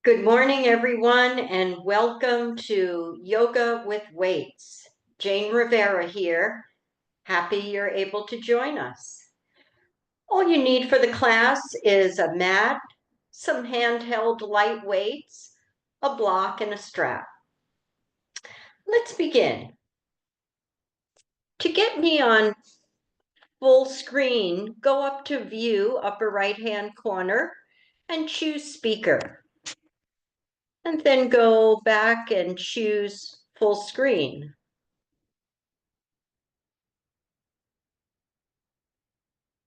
Good morning, everyone, and welcome to Yoga with Weights. Jane Rivera here. Happy you're able to join us. All you need for the class is a mat, some handheld light weights, a block, and a strap. Let's begin. To get me on full screen, go up to View, upper right-hand corner, and choose Speaker. And then go back and choose Full Screen.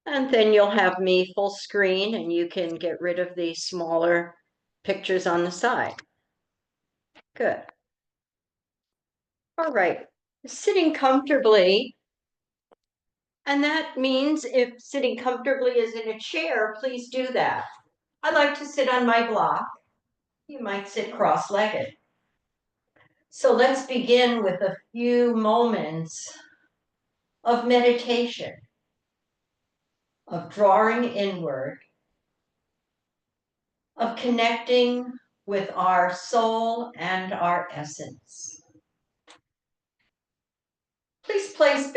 And then you'll have me full screen and you can get rid of the smaller pictures on the side. Good. All right. Sitting comfortably. And that means if sitting comfortably is in a chair, please do that. I like to sit on my block. You might sit cross-legged. So let's begin with a few moments of meditation, of drawing inward, of connecting with our soul and our essence. Please place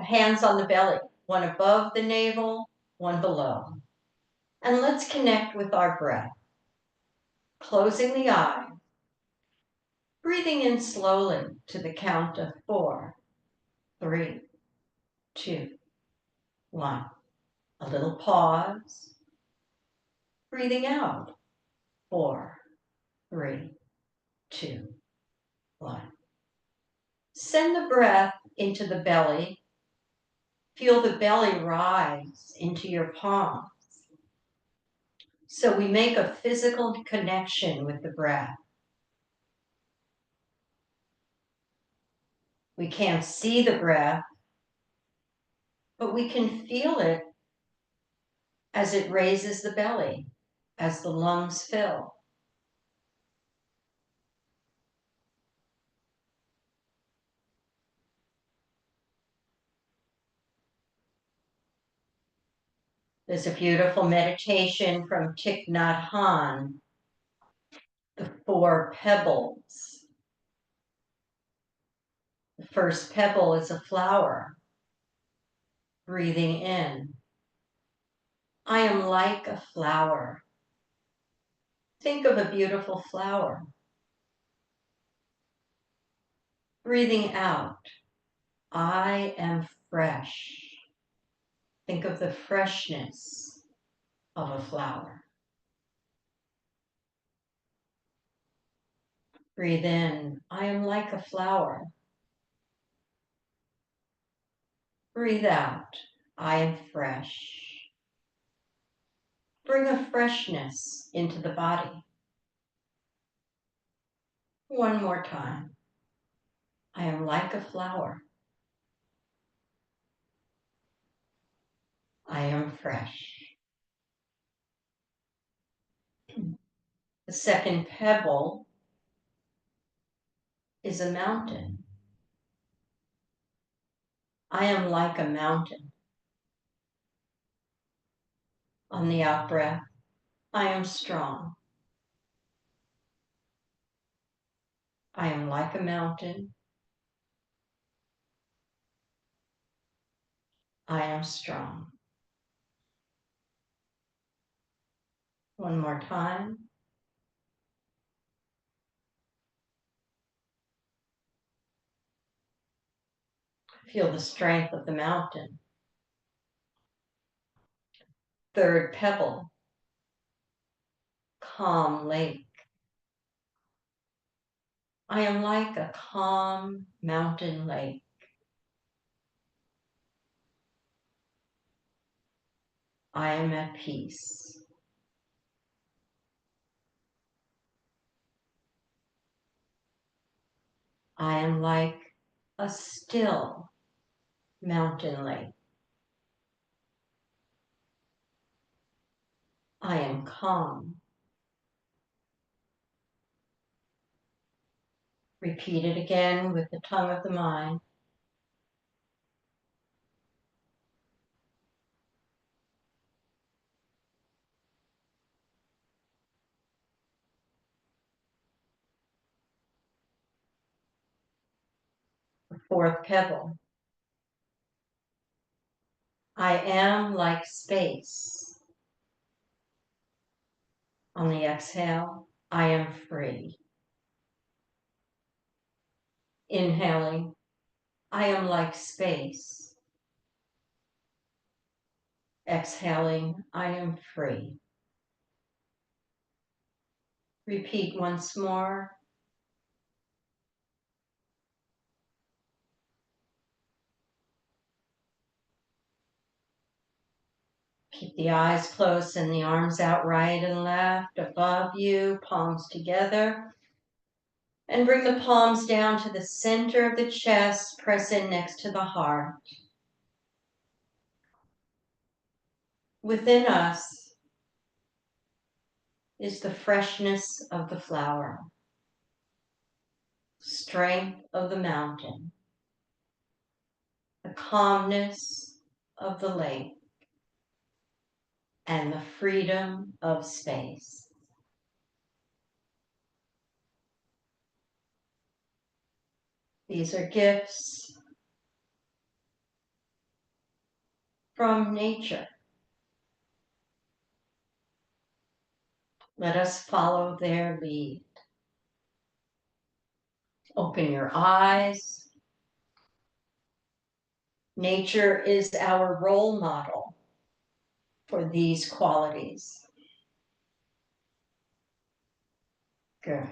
hands on the belly, one above the navel, one below. And let's connect with our breath. Closing the eye, breathing in slowly to the count of 4, 3, 2, 1. A little pause. Breathing out, 4, 3, 2, 1. Send the breath into the belly. Feel the belly rise into your palms. So we make a physical connection with the breath. We can't see the breath, but we can feel it as it raises the belly, as the lungs fill. There's a beautiful meditation from Thich Nhat Hanh, the 4 pebbles. The first pebble is a flower. Breathing in. I am like a flower. Think of a beautiful flower. Breathing out. I am fresh. Think of the freshness of a flower. Breathe in. I am like a flower. Breathe out. I am fresh. Bring a freshness into the body. One more time. I am like a flower. I am fresh. The second pebble is a mountain. I am like a mountain. On the out breath, I am strong. I am like a mountain. I am strong. One more time. Feel the strength of the mountain. Third pebble, calm lake. I am like a calm mountain lake. I am at peace. I am like a still mountain lake. I am calm. Repeat it again with the tongue of the mind. fourth pebble. I am like space. On the exhale, I am free. Inhaling, I am like space. Exhaling, I am free. Repeat once more. Keep the eyes closed and the arms out right and left above you, palms together. And bring the palms down to the center of the chest, press in next to the heart. Within us is the freshness of the flower, strength of the mountain, the calmness of the lake, and the freedom of space. These are gifts from nature. Let us follow their lead. Open your eyes. Nature is our role model for these qualities. Good.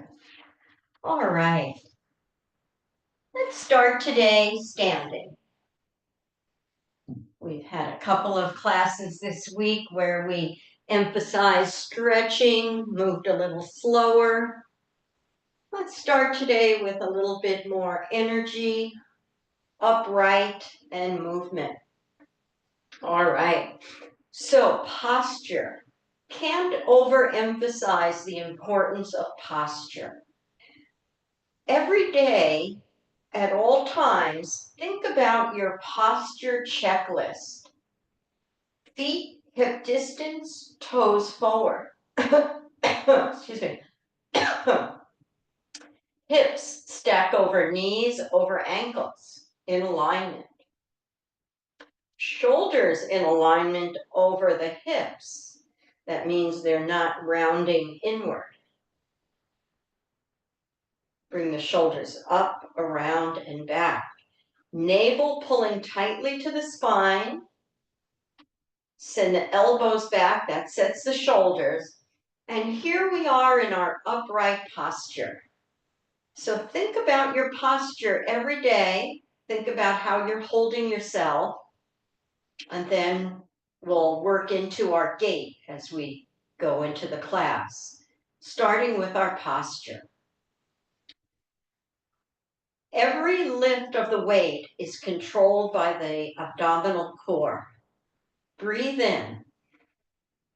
All right. Let's start today standing. We've had a couple of classes this week where we emphasized stretching, moved a little slower. Let's start today with a little bit more energy, upright, and movement. All right. So posture. Can't overemphasize the importance of posture. Every day, at all times, think about your posture checklist. Feet hip distance, toes forward. Excuse me. Hips stack over knees, over ankles, in alignment. Shoulders in alignment over the hips. That means they're not rounding inward. Bring the shoulders up, around, and back. Navel pulling tightly to the spine. Send the elbows back, that sets the shoulders. And here we are in our upright posture. So think about your posture every day. Think about how you're holding yourself. And then we'll work into our gait as we go into the class, starting with our posture. Every lift of the weight is controlled by the abdominal core. Breathe in.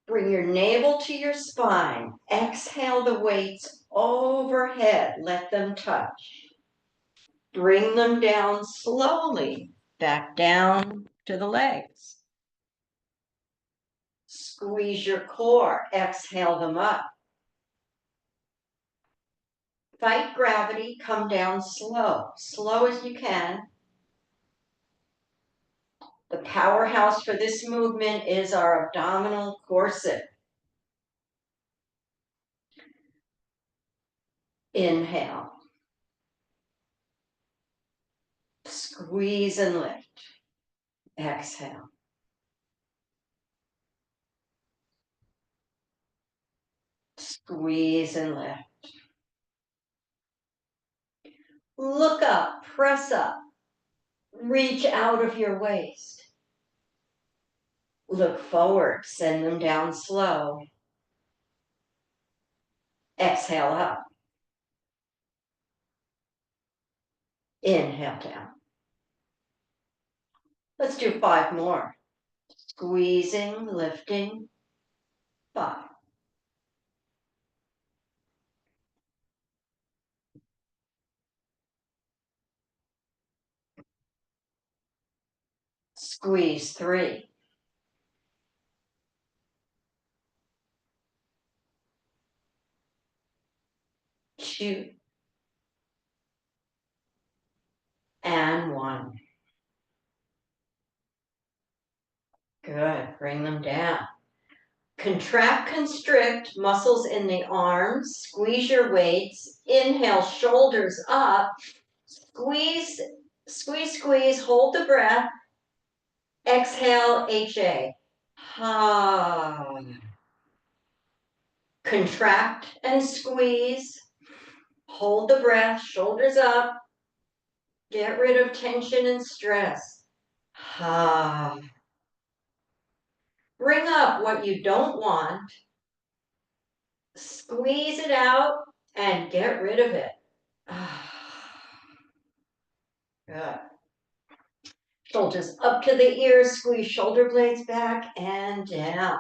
Bring your navel to your spine. Exhale the weights overhead. Let them touch. Bring them down slowly, back down to the legs. Squeeze your core. Exhale them up. Fight gravity. Come down slow. Slow as you can. The powerhouse for this movement is our abdominal corset. Inhale. Squeeze and lift. Exhale. Squeeze and lift. Look up, press up. Reach out of your waist. Look forward, send them down slow. Exhale up. Inhale down. Let's do 5 more. Squeezing, lifting. 5. Squeeze 3. 2. and 1. Good, bring them down. Contract, constrict, muscles in the arms, squeeze your weights, inhale, shoulders up, squeeze, squeeze, squeeze, hold the breath, exhale, HA. Ha. Contract and squeeze, hold the breath, shoulders up, get rid of tension and stress. Ha. Bring up what you don't want, squeeze it out, and get rid of it. Good. Shoulders up to the ears, squeeze shoulder blades back and down.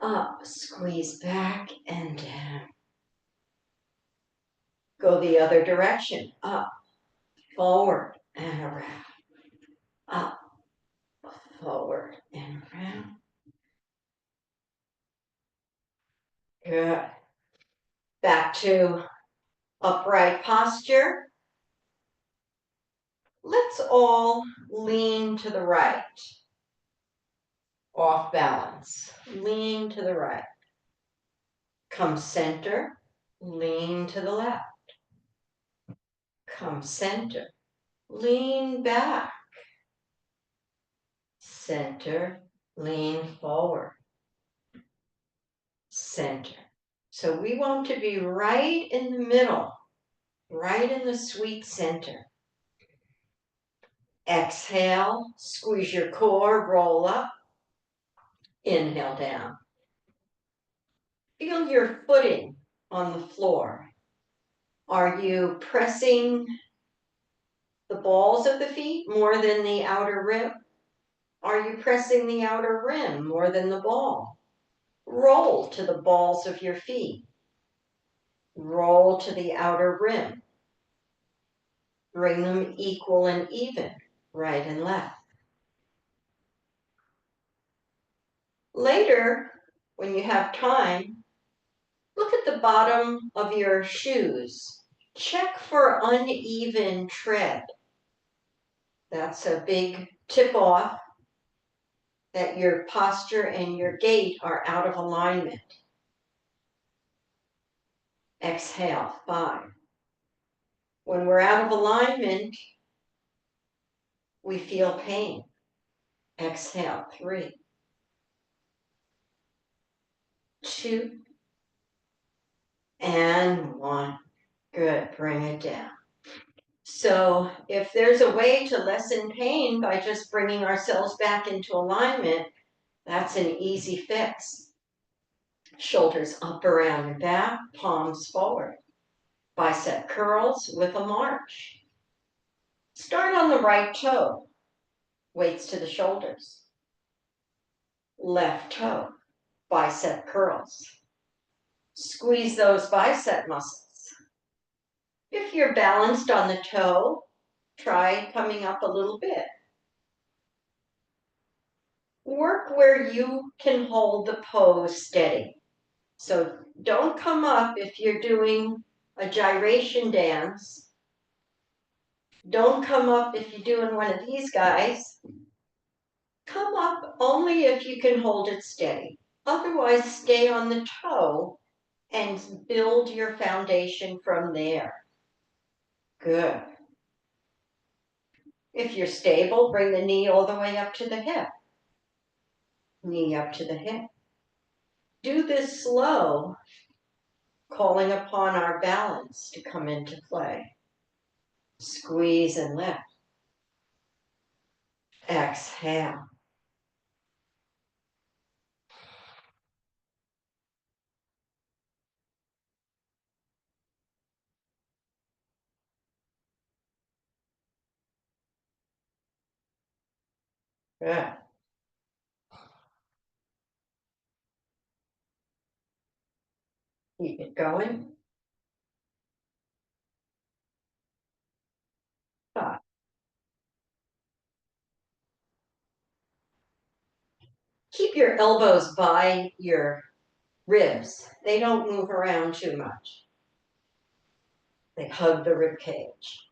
Up, squeeze back and down. Go the other direction. Up, forward and around. Up, forward and around. Good. Back to upright posture. Let's all lean to the right. Off balance. Lean to the right. Come center. Lean to the left. Come center. Lean back. Center. Lean forward. Center. So we want to be right in the middle. Right in the sweet center. Exhale, squeeze your core, roll up. Inhale down. Feel your footing on the floor. Are you pressing the balls of the feet more than the outer rim? Are you pressing the outer rim more than the ball? Roll to the balls of your feet. Roll to the outer rim. Bring them equal and even, right and left. Later, when you have time, look at the bottom of your shoes. Check for uneven tread. That's a big tip off that your posture and your gait are out of alignment. Exhale, 5. When we're out of alignment, we feel pain. Exhale, 3, 2, and 1. Good, bring it down. So if there's a way to lessen pain by just bringing ourselves back into alignment, that's an easy fix. Shoulders up, around, and back, palms forward. Bicep curls with a march. Start on the right toe, weights to the shoulders. Left toe, bicep curls. Squeeze those bicep muscles. If you're balanced on the toe, try coming up a little bit. Work where you can hold the pose steady. So don't come up if you're doing a gyration dance. Don't come up if you're doing one of these guys. Come up only if you can hold it steady. Otherwise, stay on the toe and build your foundation from there. Good. If you're stable, bring the knee all the way up to the hip. Knee up to the hip. Do this slow, calling upon our balance to come into play. Squeeze and lift. Exhale. Good. Keep it going. 5. Keep your elbows by your ribs. They don't move around too much. They hug the rib cage.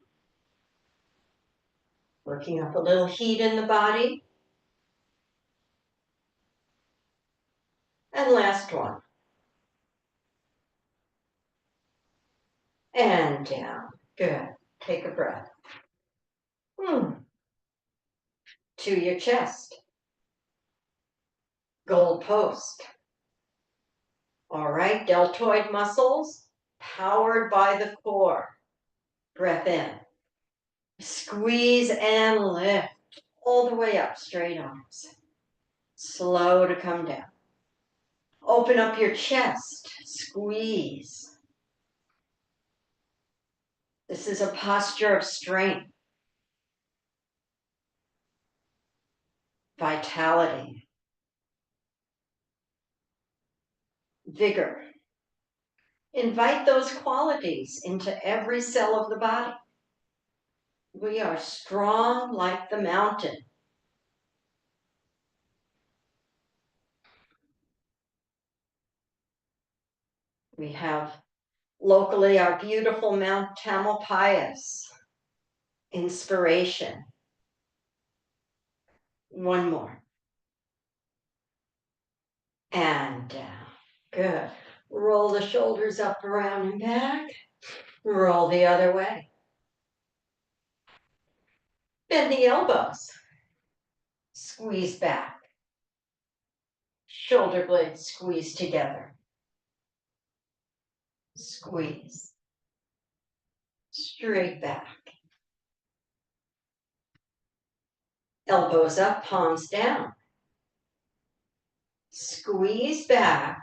Working up a little heat in the body. And last one. And down. Good. Take a breath. To your chest. Gold post. All right, deltoid muscles powered by the core. Breath in. Squeeze and lift all the way up, straight arms. Slow to come down. Open up your chest, squeeze. This is a posture of strength, vitality, vigor. Invite those qualities into every cell of the body. We are strong like the mountain. We have locally our beautiful Mount Tamalpais. Inspiration. One more. And down. Good. Roll the shoulders up, around, and back. Roll the other way. Bend the elbows. Squeeze back. Shoulder blades squeeze together. Squeeze. Straight back. Elbows up, palms down. Squeeze back.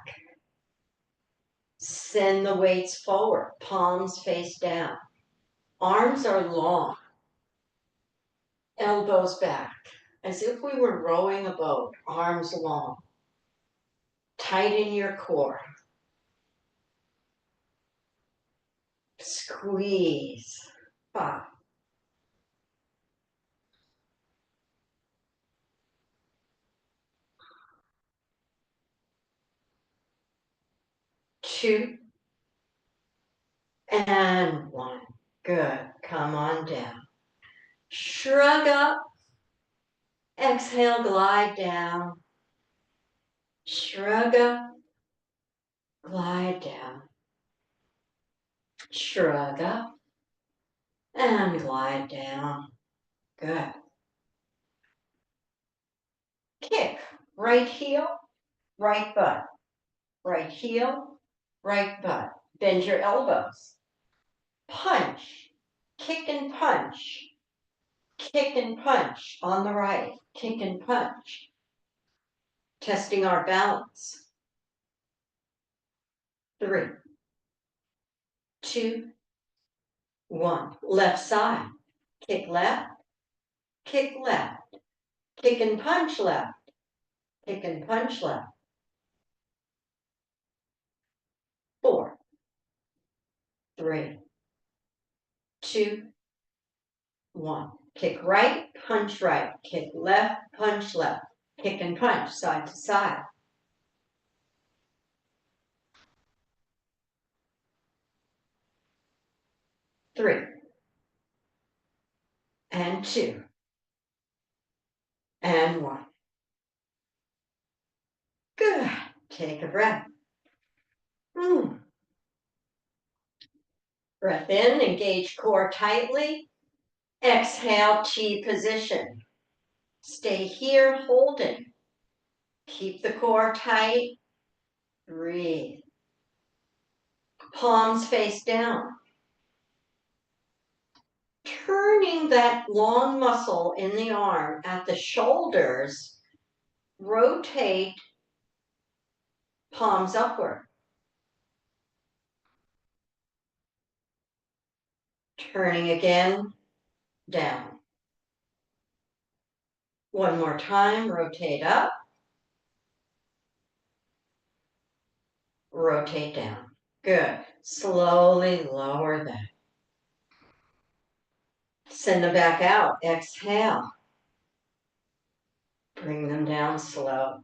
Send the weights forward, palms face down. Arms are long. Elbows back, as if we were rowing a boat, arms long. Tighten your core. Squeeze. 5. 2. And 1. Good. Come on down. Shrug up. Exhale, glide down. Shrug up. Glide down. Shrug up. And glide down. Good. Kick. Right heel, right butt. Right heel, right butt. Bend your elbows. Punch. Kick and punch. Kick and punch on the right. Kick and punch. Testing our balance. 3, 2, 1. Left side. Kick left. Kick left. Kick and punch left. Kick and punch left. 4, 3, 2, 1. Kick right, punch right. Kick left, punch left. Kick and punch side to side. 3, and 2, and 1. Good. Take a breath. Breath in, engage core tightly. Exhale, T position. Stay here, holding. Keep the core tight. Breathe. Palms face down. Turning that long muscle in the arm at the shoulders, rotate palms upward. Turning again, down. One more time, rotate up. Rotate down. Good. Slowly lower that. Send them back out. Exhale. Bring them down slow.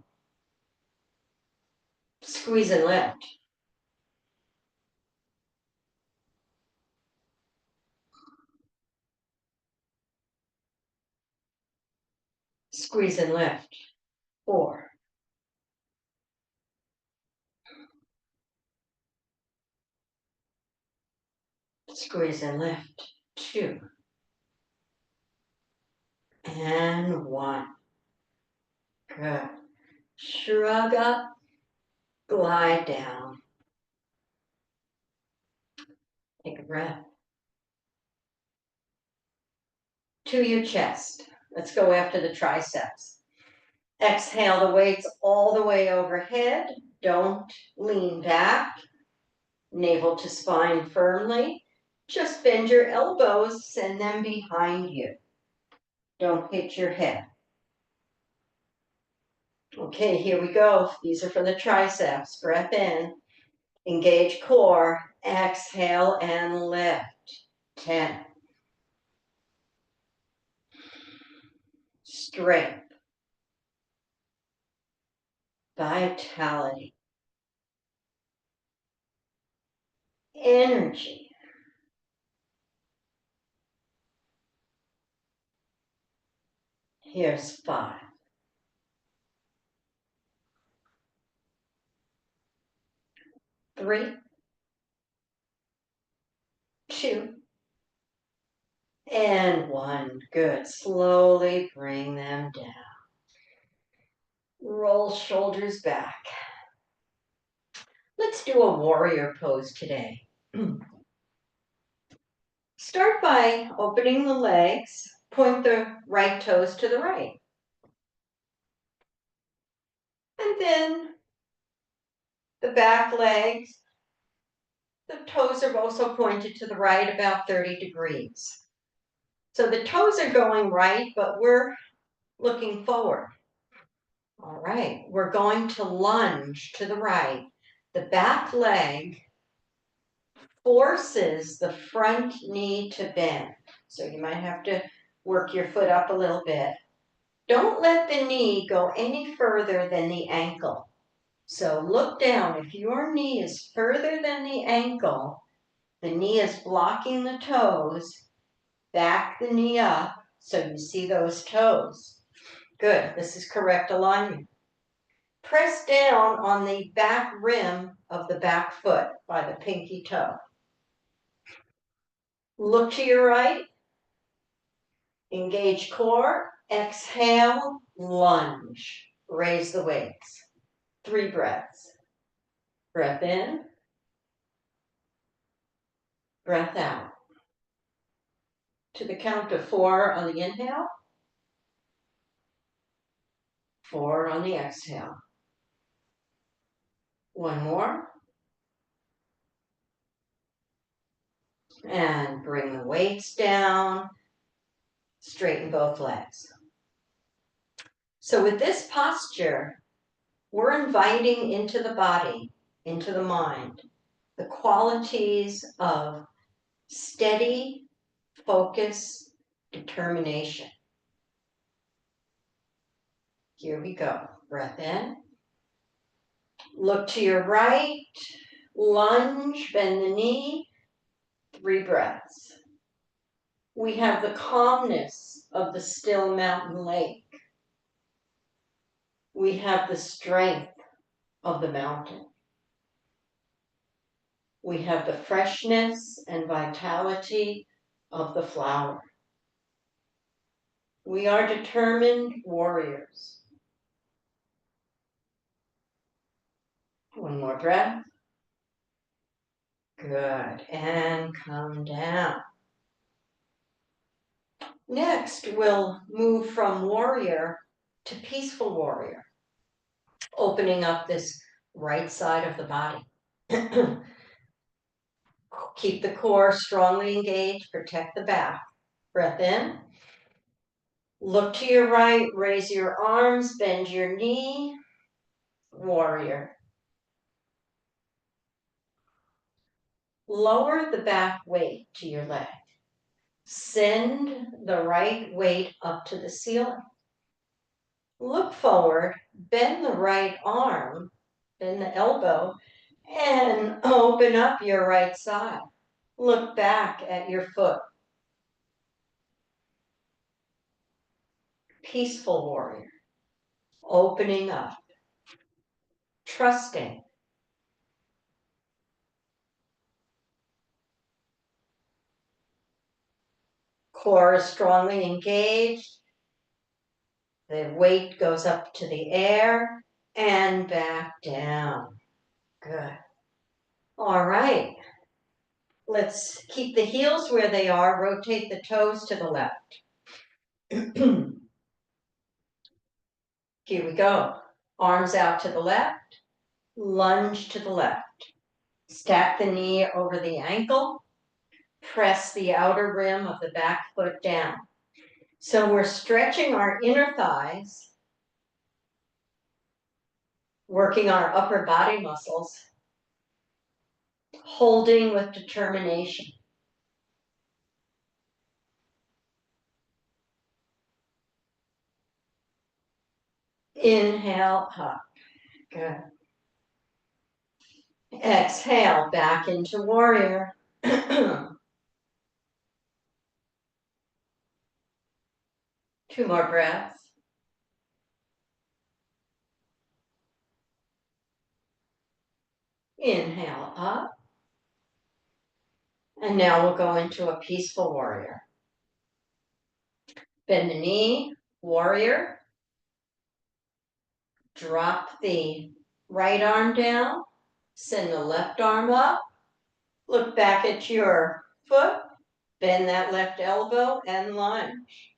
Squeeze and lift. Squeeze and lift. 4. Squeeze and lift. 2. And 1. Good. Shrug up, glide down. Take a breath. To your chest. Let's go after the triceps. Exhale the weights all the way overhead. Don't lean back. Navel to spine firmly. Just bend your elbows, send them behind you. Don't hit your head. Okay, here we go. These are for the triceps. Breath in. Engage core. Exhale and lift. 10. Strength. Vitality. Energy. Here's 5. 3. 2. And 1. Good. Slowly bring them down. Roll shoulders back. Let's do a warrior pose today. Start by opening the legs. Point the right toes to the right. And then the back legs, the toes are also pointed to the right about 30 degrees. So the toes are going right, but we're looking forward. All right, we're going to lunge to the right. The back leg forces the front knee to bend. So you might have to work your foot up a little bit. Don't let the knee go any further than the ankle. So look down. If your knee is further than the ankle, the knee is blocking the toes. Back the knee up so you see those toes. Good. This is correct alignment. Press down on the back rim of the back foot by the pinky toe. Look to your right. Engage core. Exhale. Lunge. Raise the weights. 3 breaths. Breath in. Breath out. To the count of 4 on the inhale. 4 on the exhale. 1 more. And bring the weights down. Straighten both legs. So with this posture, we're inviting into the body, into the mind, the qualities of steady, focus, determination. Here we go. Breath in. Look to your right. Lunge, bend the knee. 3 breaths. We have the calmness of the still mountain lake. We have the strength of the mountain. We have the freshness and vitality of the flower. We are determined warriors. 1 more breath. Good. And come down. Next, we'll move from warrior to peaceful warrior, opening up this right side of the body. Keep the core strongly engaged, protect the back. Breath in. Look to your right, raise your arms, bend your knee. Warrior. Lower the back weight to your leg. Send the right weight up to the ceiling. Look forward, bend the right arm, bend the elbow, and open up your right side. Look back at your foot. peaceful warrior, opening up, trusting. Core is strongly engaged. The weight goes up to the air and back down. Good. All right. Let's keep the heels where they are. Rotate the toes to the left. Here we go. Arms out to the left. Lunge to the left. Stack the knee over the ankle. Press the outer rim of the back foot down. So we're stretching our inner thighs, working our upper body muscles, holding with determination. Inhale up. Good. Exhale back into warrior. Two more breaths. Inhale up. And now we'll go into a peaceful warrior. Bend the knee, warrior. Drop the right arm down. Send the left arm up. Look back at your foot. Bend that left elbow and lunge.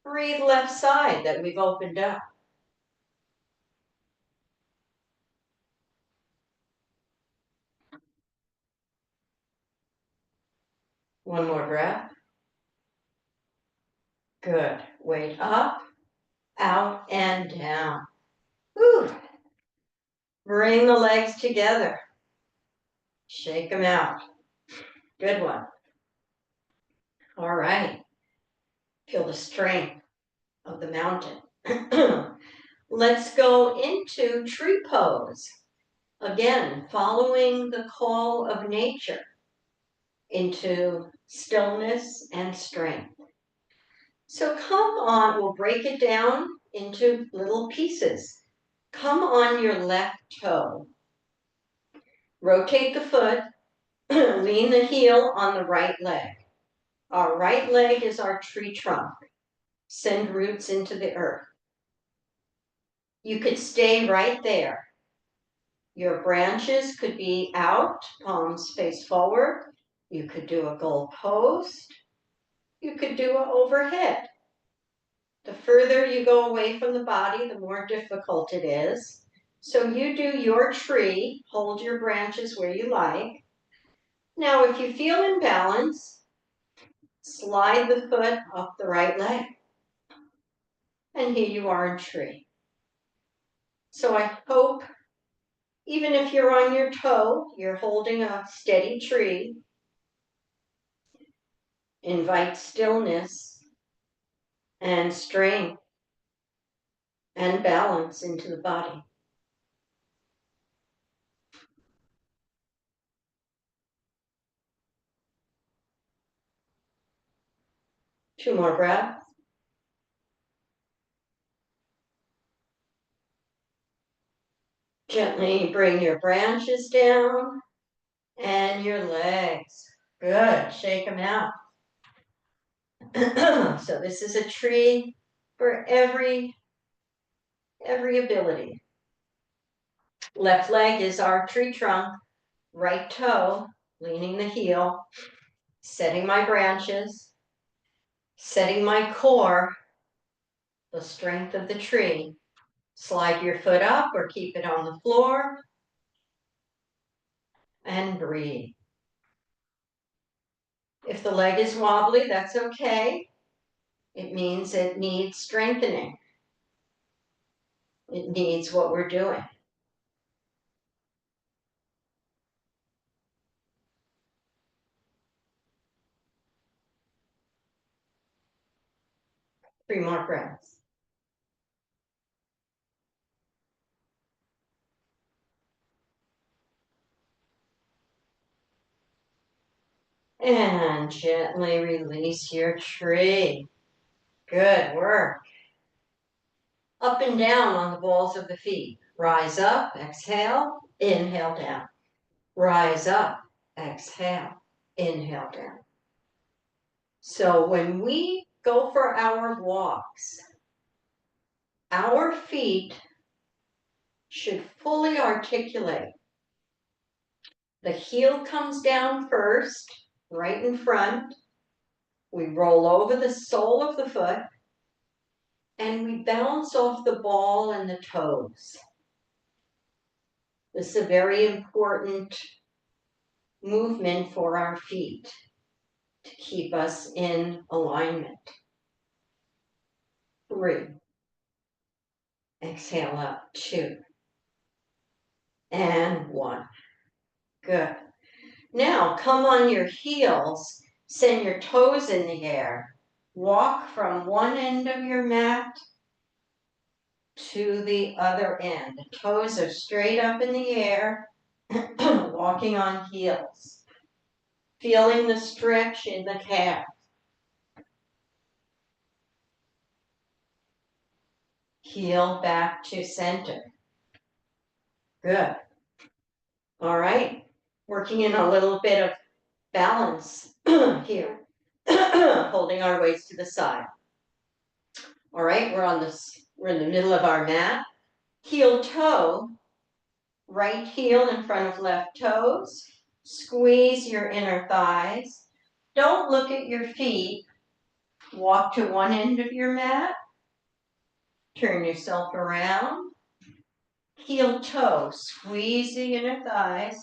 Breathe left side that we've opened up. One more breath. Good. Weight up, out, and down. Whew. Bring the legs together. Shake them out. Good one. All right. Feel the strength of the mountain. Let's go into tree pose. Again, following the call of nature into stillness and strength. So come on, we'll break it down into little pieces. Come on your left toe. Rotate the foot, lean the heel on the right leg. Our right leg is our tree trunk. Send roots into the earth. You could stay right there. Your branches could be out, palms face forward. You could do a goal post. You could do an overhead. The further you go away from the body, the more difficult it is. So you do your tree, hold your branches where you like. Now, if you feel imbalanced, slide the foot up the right leg. And here you are in tree. So I hope, even if you're on your toe, you're holding a steady tree. Invite stillness and strength and balance into the body. Two more breaths. Gently bring your branches down and your legs. Good, shake them out. So this is a tree for every ability. Left leg is our tree trunk, right toe, leaning the heel, setting my branches, setting my core, the strength of the tree. Slide your foot up or keep it on the floor and breathe. If the leg is wobbly, that's okay. It means it needs strengthening. It needs what we're doing. Three more breaths. And gently release your tree. Good work. Up and down on the balls of the feet. Rise up, exhale, inhale down. Rise up, exhale, inhale down. So when we go for our walks, our feet should fully articulate. The heel comes down first, right in front. We roll over the sole of the foot and we bounce off the ball and the toes. This is a very important movement for our feet to keep us in alignment. 3. Exhale up. 2. And 1. Good. Now come on your heels, send your toes in the air. Walk from one end of your mat to the other end. The toes are straight up in the air, walking on heels. Feeling the stretch in the calf. Heel back to center. Good. All right. Working in a little bit of balance here. Holding our weights to the side. All right, we're in the middle of our mat. Heel toe, right heel in front of left toes. Squeeze your inner thighs. Don't look at your feet. Walk to one end of your mat. Turn yourself around. Heel toe, squeeze the inner thighs.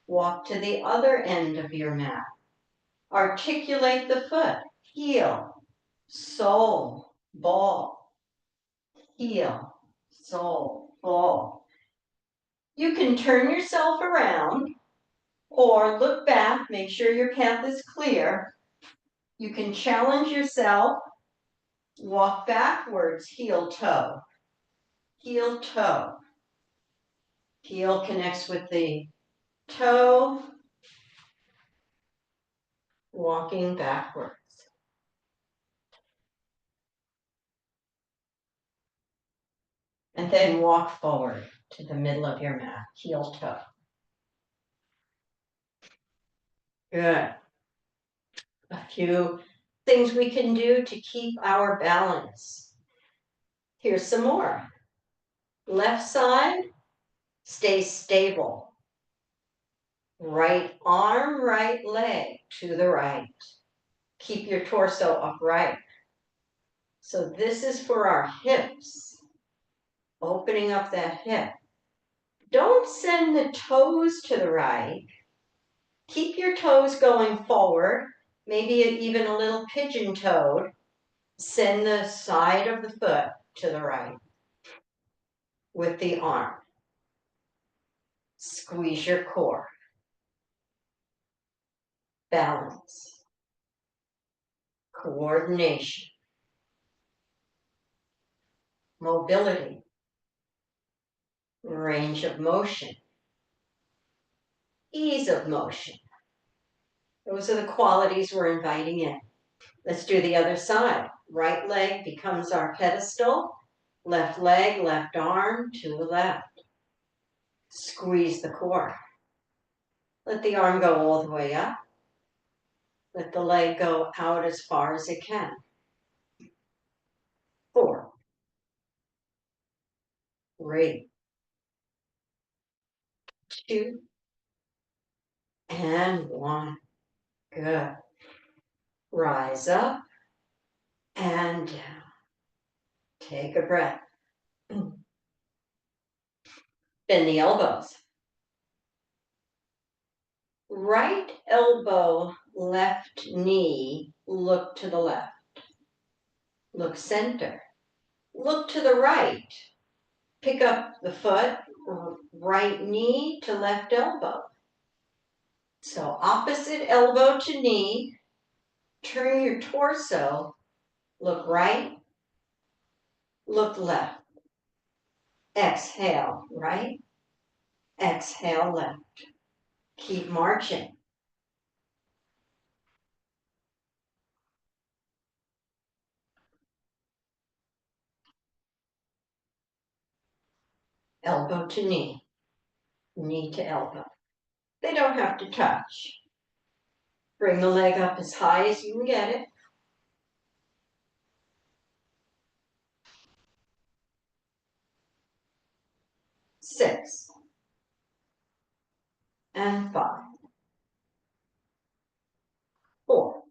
Walk to the other end of your mat. Articulate the foot. Heel, sole, ball. Heel, sole, ball. You can turn yourself around or look back, make sure your path is clear. You can challenge yourself, walk backwards, heel toe. Heel toe. Heel connects with the toe, walking backwards. And then walk forward to the middle of your mat, heel toe. Good. A few things we can do to keep our balance. Here's some more. Left side, stay stable. Right arm, right leg to the right. Keep your torso upright. So this is for our hips. Opening up that hip. Don't send the toes to the right. Keep your toes going forward, maybe even a little pigeon-toed. Send the side of the foot to the right with the arm. Squeeze your core. Balance. Coordination. Mobility. Range of motion. Ease of motion. Those are the qualities we're inviting in. Let's do the other side. Right leg becomes our pedestal. Left leg, left arm to the left. Squeeze the core. Let the arm go all the way up. Let the leg go out as far as it can. 4. 3. 2. And 1. Good. Rise up and down. Take a breath. Bend the elbows. Right elbow, left knee, look to the left. Look center. Look to the right. Pick up the foot, right knee to left elbow. So opposite elbow to knee, turn your torso, look right, look left. Exhale, right, exhale, left. Keep marching. elbow to knee, knee to elbow. They don't have to touch. Bring the leg up as high as you can get it. 6 and 5, 4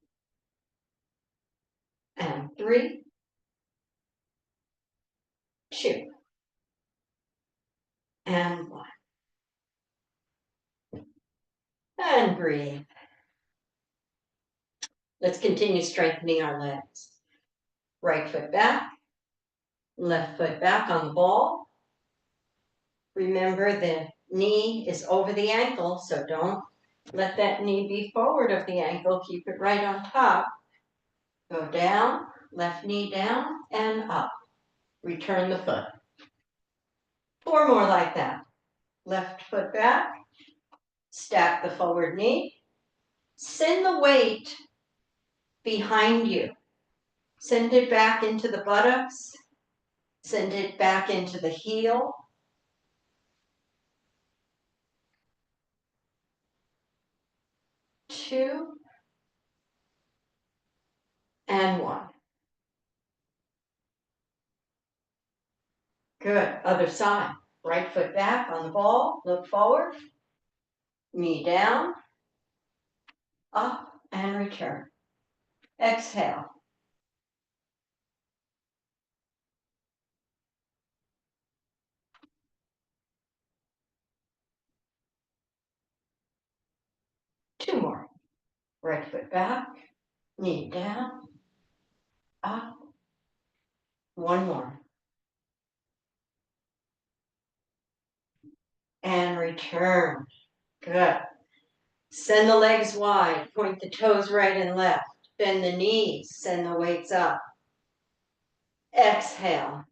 and 3, 2 and 1. And breathe. Let's continue strengthening our legs. Right foot back, left foot back on the ball. Remember, the knee is over the ankle, so don't let that knee be forward of the ankle. Keep it right on top. Go down, left knee down and up. Return the foot. 4 more like that. Left foot back, stack the forward knee. Send the weight behind you. Send it back into the buttocks. Send it back into the heel. 2 and 1. Good. Other side. Right foot back on the ball. Look forward. Knee down. Up and return. Exhale. Two more. Right foot back. Knee down. Up. One more. And return. Good. Send the legs wide. Point the toes right and left. Bend the knees. Send the weights up. Exhale.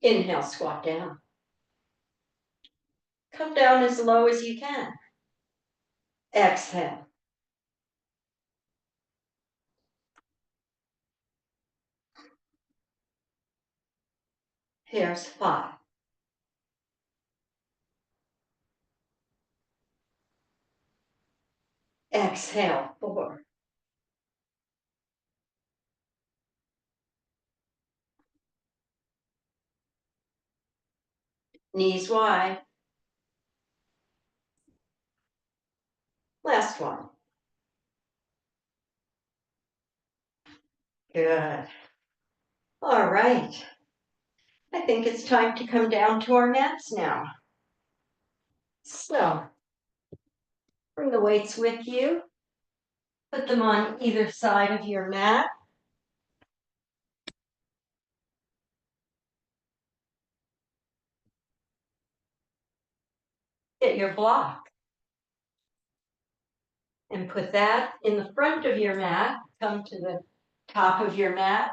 Inhale, squat down. Come down as low as you can. Exhale. Here's 5. Exhale, 4. Knees wide. Last one. Good. All right. I think it's time to come down to our mats now. So, bring the weights with you. Put them on either side of your mat. Get your block. And put that in the front of your mat. Come to the top of your mat.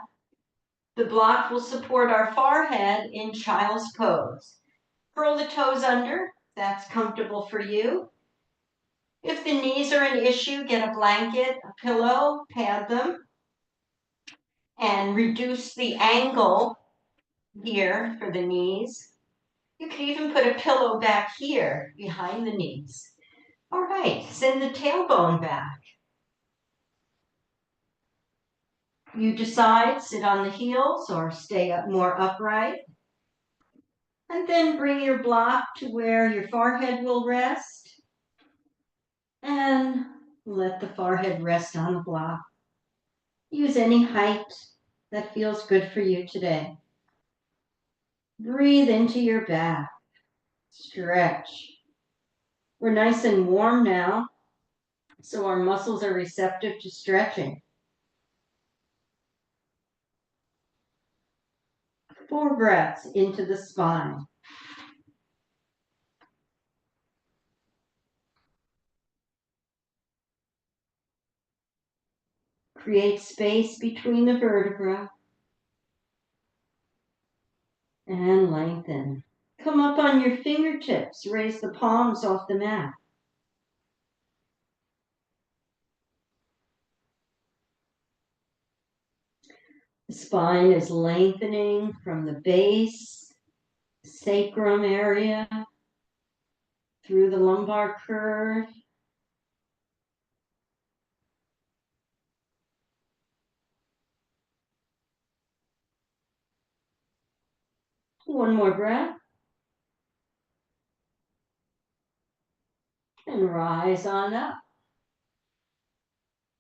The block will support our forehead in child's pose. Curl the toes under. That's comfortable for you. If the knees are an issue, get a blanket, a pillow, pad them, and reduce the angle here for the knees. You can even put a pillow back here behind the knees. All right, send the tailbone back. You decide, sit on the heels or stay up more upright. And then bring your block to where your forehead will rest. And let the forehead rest on the block. Use any height that feels good for you today. Breathe into your back. Stretch. We're nice and warm now, so our muscles are receptive to stretching. 4 breaths into the spine. Create space between the vertebrae and lengthen. Come up on your fingertips. Raise the palms off the mat. The spine is lengthening from the base sacrum area, through the lumbar curve. One more breath. And rise on up.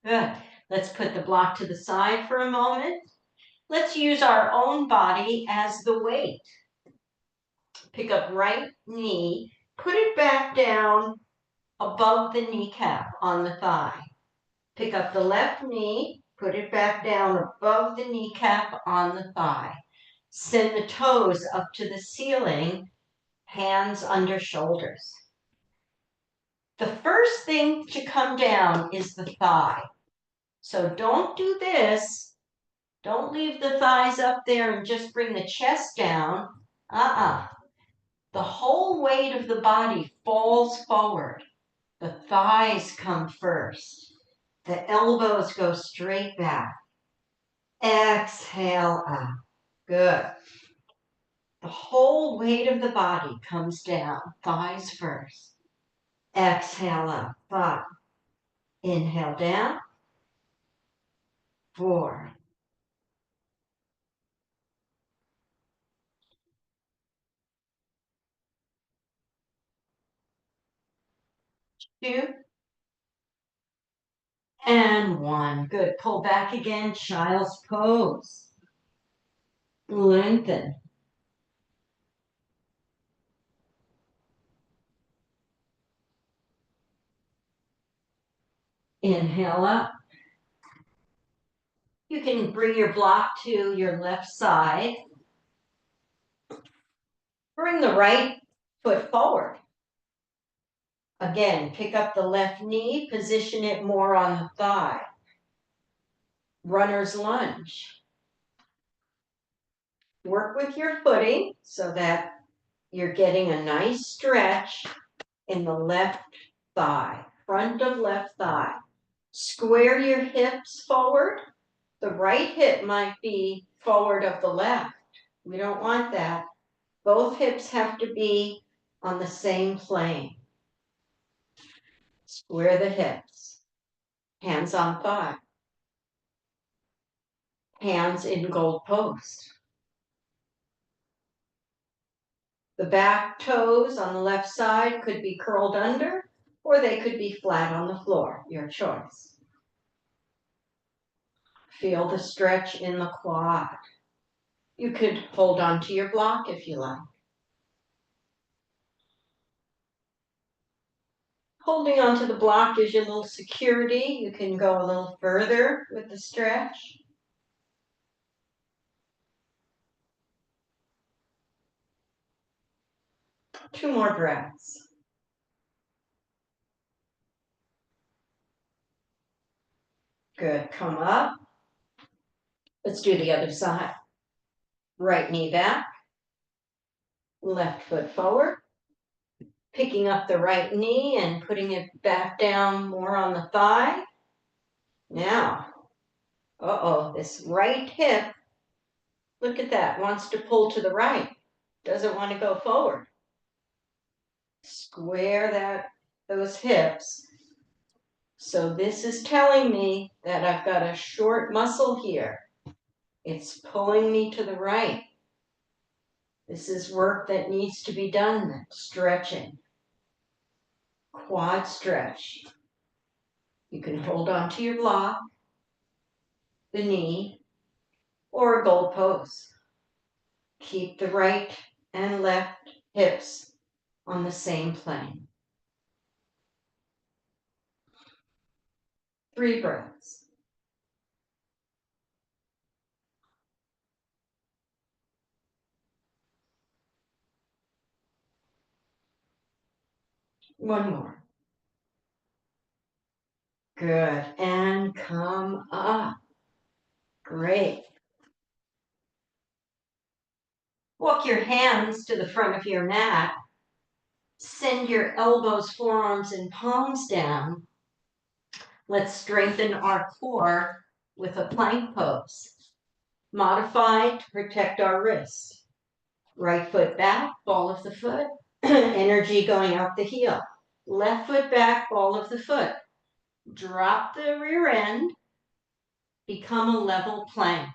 Good. Let's put the block to the side for a moment. Let's use our own body as the weight. Pick up right knee, put it back down above the kneecap on the thigh. Pick up the left knee, put it back down above the kneecap on the thigh. Send the toes up to the ceiling, hands under shoulders. The first thing to come down is the thigh. So don't do this. Don't leave the thighs up there and just bring the chest down. The whole weight of the body falls forward. The thighs come first. The elbows go straight back. Exhale up. Good. The whole weight of the body comes down. Thighs first. Exhale up. 5. Inhale down. 4. 2. And 1. Good. Pull back again. Child's pose. Lengthen. Inhale up. You can bring your block to your left side. Bring the right foot forward. Again, pick up the left knee, position it more on the thigh. Runner's lunge. Work with your footing so that you're getting a nice stretch in the left thigh, front of left thigh. Square your hips forward. The right hip might be forward of the left. We don't want that. Both hips have to be on the same plane. Square the hips. Hands on thigh. Hands in gold post. The back toes on the left side could be curled under, or they could be flat on the floor, your choice. Feel the stretch in the quad. You could hold on to your block if you like. Holding onto the block gives you a little security. You can go a little further with the stretch. Two more breaths. Good. Come up. Let's do the other side. Right knee back. Left foot forward. Picking up the right knee and putting it back down more on the thigh. Now, this right hip, look at that, wants to pull to the right. Doesn't want to go forward. Square those hips. So this is telling me that I've got a short muscle here. It's pulling me to the right. This is work that needs to be done, stretching. Quad stretch. You can hold on to your block, the knee, or a goal pose. Keep the right and left hips on the same plane. 3 breaths. One more. Good. And come up. Great. Walk your hands to the front of your mat. Send your elbows, forearms, and palms down. Let's strengthen our core with a plank pose. Modified to protect our wrists. Right foot back, ball of the foot, energy going out the heel. Left foot back, ball of the foot. Drop the rear end, become a level plank.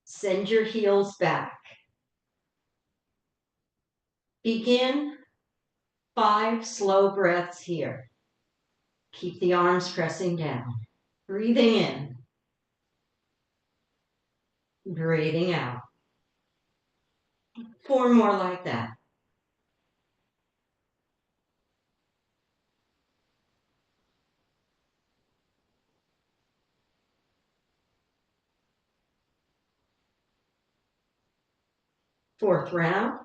Send your heels back. Begin 5 slow breaths here. Keep the arms pressing down. Breathing in. Breathing out. 4 more like that. Fourth round.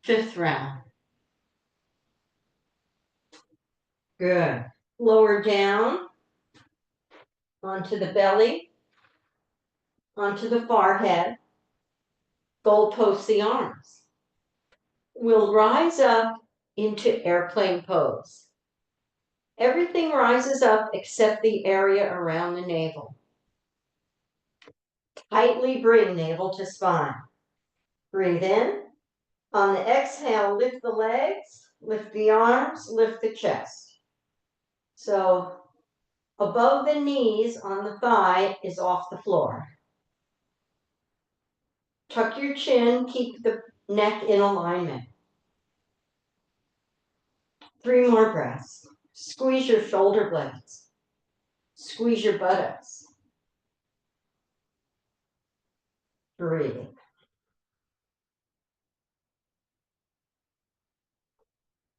Fifth round. Good. Lower down onto the belly, onto the forehead. Goalpost the arms. We'll rise up into airplane pose. Everything rises up except the area around the navel. Tightly bring navel to spine. Breathe in. On the exhale, lift the legs, lift the arms, lift the chest. So above the knees on the thigh is off the floor. Tuck your chin, keep the neck in alignment. 3 more breaths. Squeeze your shoulder blades. Squeeze your buttocks. Breathe.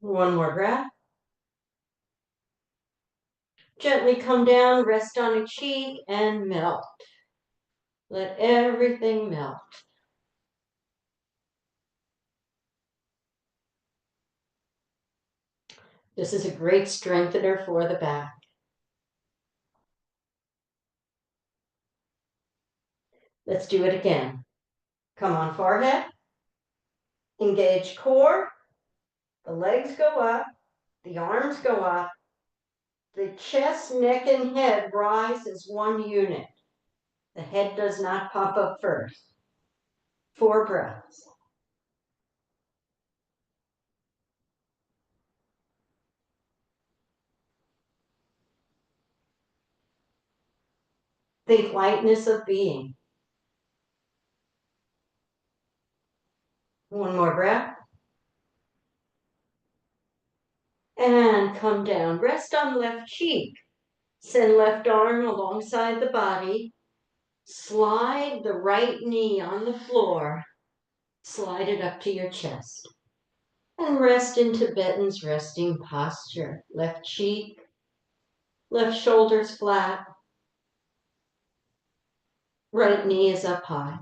One more breath. Gently come down, rest on a cheek, and melt. Let everything melt. This is a great strengthener for the back. Let's do it again. Come on, forehead. Engage core. The legs go up. The arms go up. The chest, neck, and head rise as one unit. The head does not pop up first. 4 breaths. Think lightness of being. One more breath. And come down. Rest on left cheek. Send left arm alongside the body. Slide the right knee on the floor. Slide it up to your chest. And rest in Tibetan's resting posture. Left cheek, left shoulders flat. Right knee is up high.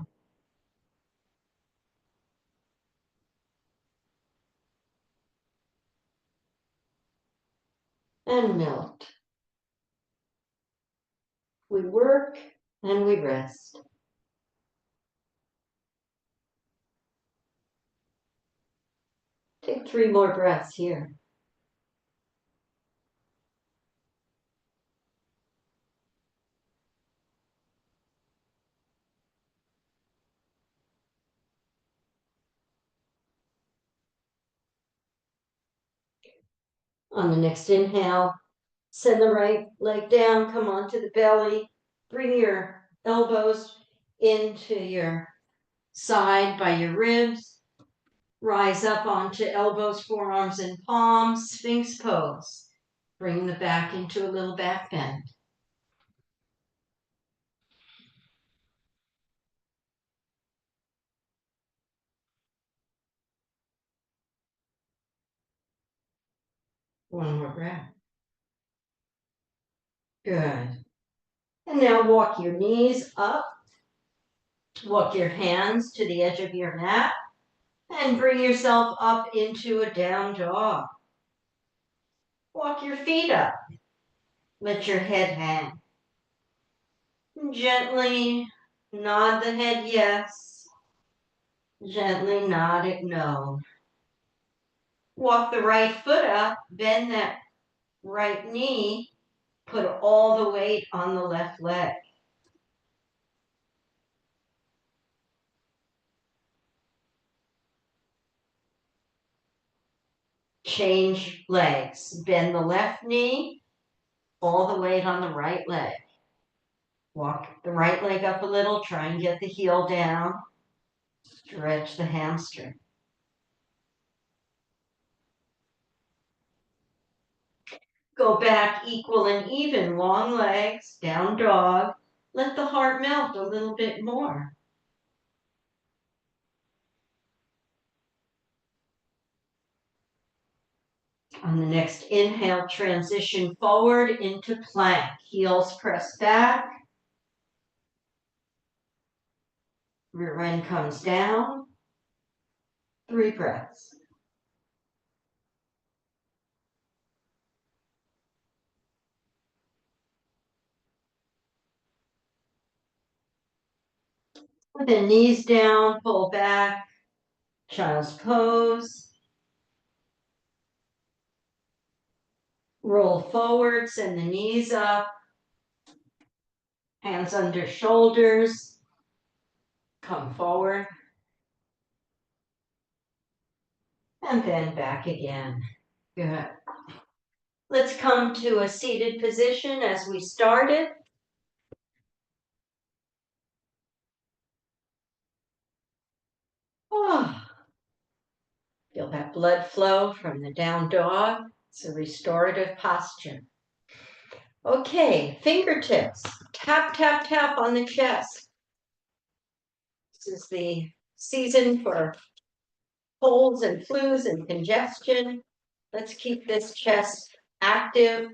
And melt. We work and we rest. Take 3 more breaths here. On the next inhale, send the right leg down, come onto the belly. Bring your elbows into your side by your ribs. Rise up onto elbows, forearms, and palms, Sphinx pose. Bring the back into a little back bend. One more breath. Good. And now walk your knees up. Walk your hands to the edge of your mat. And bring yourself up into a down dog. Walk your feet up. Let your head hang. Gently nod the head yes. Gently nod it no. Walk the right foot up. Bend that right knee. Put all the weight on the left leg. Change legs. Bend the left knee, all the weight on the right leg. Walk the right leg up a little, try and get the heel down. Stretch the hamstring. Go back equal and even, long legs, down dog. Let the heart melt a little bit more. On the next inhale, transition forward into plank. Heels press back. Rear end comes down. 3 breaths. With the knees down, pull back. Child's pose. Roll forward, send the knees up. Hands under shoulders. Come forward. And then back again. Good. Let's come to a seated position as we started. Oh. Feel that blood flow from the down dog. It's a restorative posture. Okay, fingertips. Tap, tap, tap on the chest. This is the season for colds and flus and congestion. Let's keep this chest active.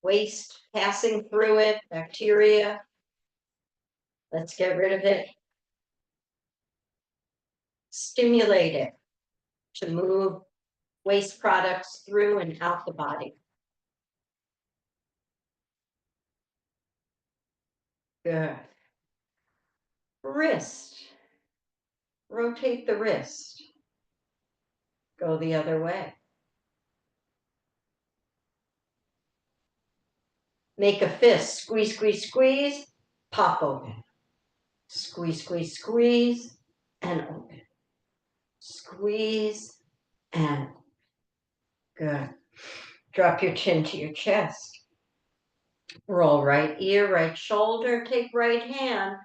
Waste passing through it, bacteria. Let's get rid of it. Stimulate it to move waste products through and out the body. Good. Wrist. Rotate the wrist. Go the other way. Make a fist. Squeeze, squeeze, squeeze. Pop open. Squeeze, squeeze, squeeze. And open. Squeeze and good. Drop your chin to your chest. Roll right ear, right shoulder. Take right hand.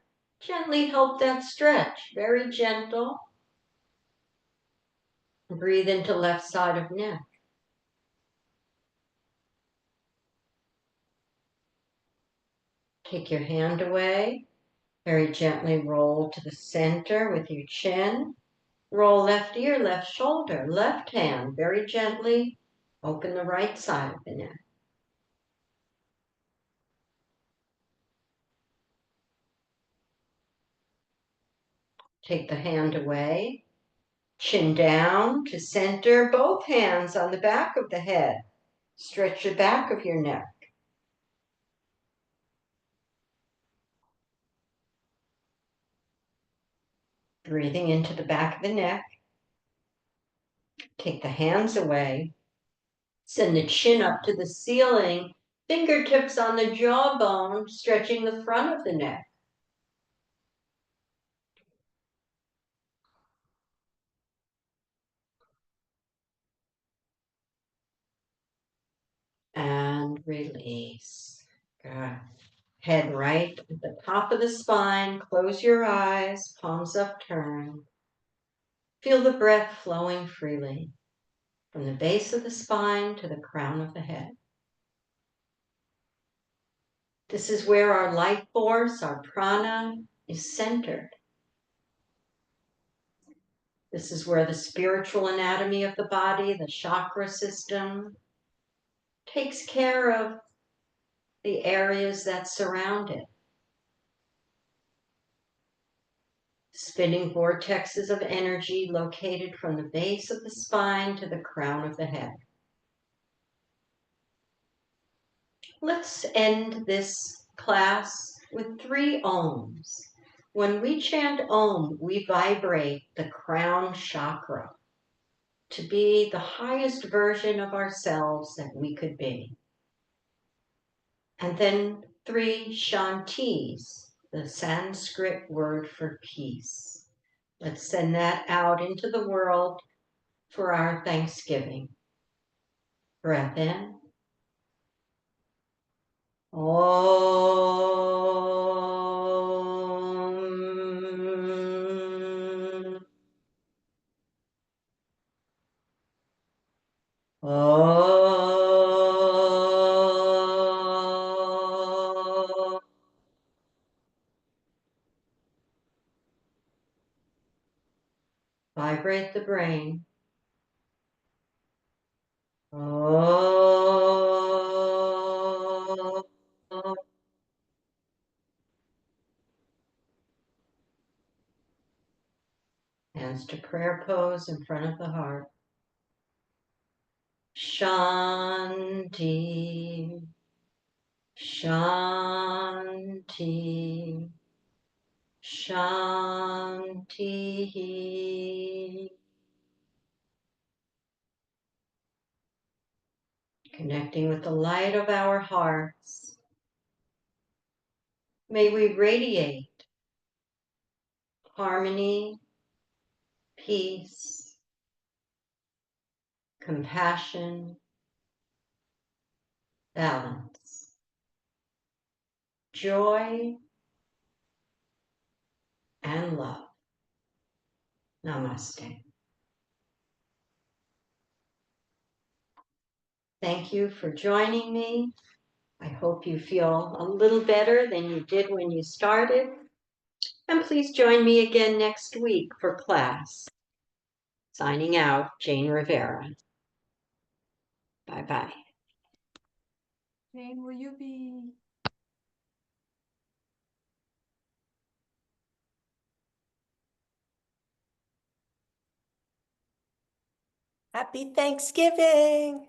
Gently help that stretch. Very gentle. Breathe into left side of neck. Take your hand away. Very gently roll to the center with your chin. Roll left ear, left shoulder, left hand. Very gently open the right side of the neck. Take the hand away. Chin down to center. Both hands on the back of the head. Stretch the back of your neck. Breathing into the back of the neck. Take the hands away. Send the chin up to the ceiling. Fingertips on the jawbone, stretching the front of the neck. And release. Good. Head right at the top of the spine. Close your eyes, palms upturned. Feel the breath flowing freely from the base of the spine to the crown of the head. This is where our life force, our prana, is centered. This is where the spiritual anatomy of the body, the chakra system, takes care of the areas that surround it. Spinning vortexes of energy located from the base of the spine to the crown of the head. Let's end this class with 3 ohms. When we chant Om, we vibrate the crown chakra to be the highest version of ourselves that we could be. And then 3 Shantis, the Sanskrit word for peace. Let's send that out into the world for our Thanksgiving. Breath in. Om. Om. Vibrate the brain. Om. Hands to prayer pose in front of the heart. Shanti. Shanti. Shanti. Connecting with the light of our hearts. May we radiate harmony, peace, compassion, balance, joy, and love. Namaste. Thank you for joining me. I hope you feel a little better than you did when you started. And please join me again next week for class. Signing out, Jane Rivera. Bye-bye. Jane, will you be Happy Thanksgiving.